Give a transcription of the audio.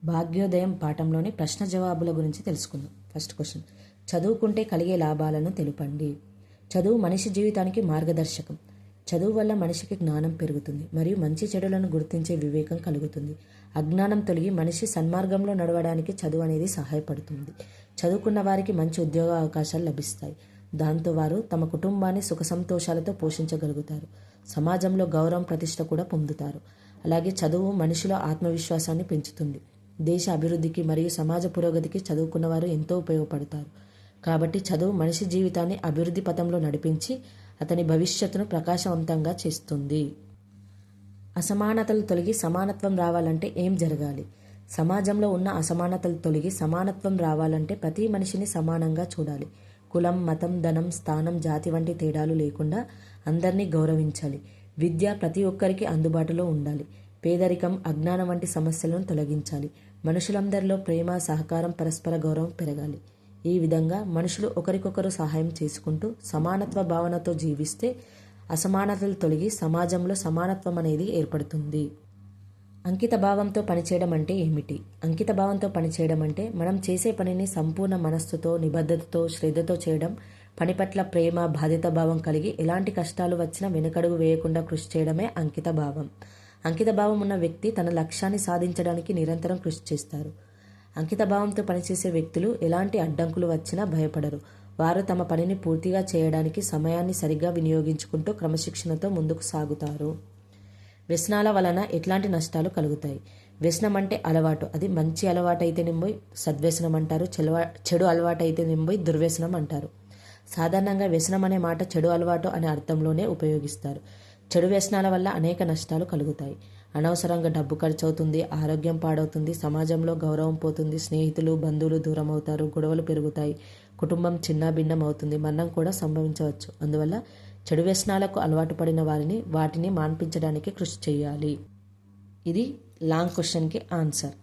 భాగ్యోదయం పాఠంలోని ప్రశ్న జవాబుల గురించి తెలుసుకుందాం. ఫస్ట్ క్వశ్చన్, చదువుకుంటే కలిగే లాభాలను తెలుపండి. చదువు మనిషి జీవితానికి మార్గదర్శకం. చదువు వల్ల మనిషికి జ్ఞానం పెరుగుతుంది మరియు మంచి చెడులను గుర్తించే వివేకం కలుగుతుంది. అజ్ఞానం తొలగి మనిషి సన్మార్గంలో నడవడానికి చదువు అనేది సహాయపడుతుంది. చదువుకున్న వారికి మంచి ఉద్యోగ అవకాశాలు లభిస్తాయి. దాంతో వారు తమ కుటుంబాన్ని సుఖ సంతోషాలతో పోషించగలుగుతారు. సమాజంలో గౌరవం ప్రతిష్ట కూడా పొందుతారు. అలాగే చదువు మనిషిలో ఆత్మవిశ్వాసాన్ని పెంచుతుంది. దేశ అభివృద్ధికి మరియు సమాజ పురోగతికి చదువుకున్న వారు ఎంతో ఉపయోగపడతారు. కాబట్టి చదువు మనిషి జీవితాన్ని అభివృద్ధి పథంలో నడిపించి అతని భవిష్యత్తును ప్రకాశవంతంగా చేస్తుంది. అసమానతలు తొలగి సమానత్వం రావాలంటే ఏం జరగాలి? సమాజంలో ఉన్న అసమానతలు తొలగి సమానత్వం రావాలంటే ప్రతి మనిషిని సమానంగా చూడాలి. కులం, మతం, ధనం, స్థానం, జాతి వంటి తేడాలు లేకుండా అందరినీ గౌరవించాలి. విద్య ప్రతి ఒక్కరికి అందుబాటులో ఉండాలి. పేదరికం, అజ్ఞానం వంటి సమస్యలను తొలగించాలి. మనుషులందరిలో ప్రేమ, సహకారం, పరస్పర గౌరవం పెరగాలి. ఈ విధంగా మనుషులు ఒకరికొకరు సహాయం చేసుకుంటూ సమానత్వ భావనతో జీవిస్తే అసమానతలు తొలగి సమాజంలో సమానత్వం అనేది ఏర్పడుతుంది. అంకిత భావంతో పనిచేయడం అంటే ఏమిటి? అంకిత భావంతో పనిచేయడం అంటే మనం చేసే పనిని సంపూర్ణ మనస్సుతో, నిబద్ధతతో, శ్రద్ధతో చేయడం. పని పట్ల ప్రేమ, బాధ్యత భావం కలిగి ఎలాంటి కష్టాలు వచ్చినా వెనుకడుగు వేయకుండా కృషి చేయడమే అంకిత భావం. అంకిత భావం ఉన్న వ్యక్తి తన లక్ష్యాన్ని సాధించడానికి నిరంతరం కృషి చేస్తారు. అంకిత భావంతో పనిచేసే వ్యక్తులు ఎలాంటి అడ్డంకులు వచ్చినా భయపడరు. వారు తమ పనిని పూర్తిగా చేయడానికి సమయాన్ని సరిగ్గా వినియోగించుకుంటూ క్రమశిక్షణతో ముందుకు సాగుతారు. వ్యసనాల వలన ఎట్లాంటి నష్టాలు కలుగుతాయి? వ్యసనం అంటే అలవాటు. అది మంచి అలవాటు అయితేనేమో సద్వ్యసనం అంటారు, చెడు అలవాటు అయితేనేమో దుర్వ్యసనం అంటారు. సాధారణంగా వ్యసనం అనే మాట చెడు అలవాటు అనే అర్థంలోనే ఉపయోగిస్తారు. చెడు వ్యసనాల వల్ల అనేక నష్టాలు కలుగుతాయి. అనవసరంగా డబ్బు ఖర్చు అవుతుంది, ఆరోగ్యం పాడవుతుంది, సమాజంలో గౌరవం పోతుంది, స్నేహితులు, బంధువులు దూరం అవుతారు, గొడవలు పెరుగుతాయి, కుటుంబం చిన్నాభిన్నం అవుతుంది, మరణం కూడా సంభవించవచ్చు. అందువల్ల చెడు వ్యసనాలకు అలవాటు పడిన వాటిని మాన్పించడానికి కృషి చేయాలి. ఇది లాంగ్ క్వశ్చన్కి ఆన్సర్.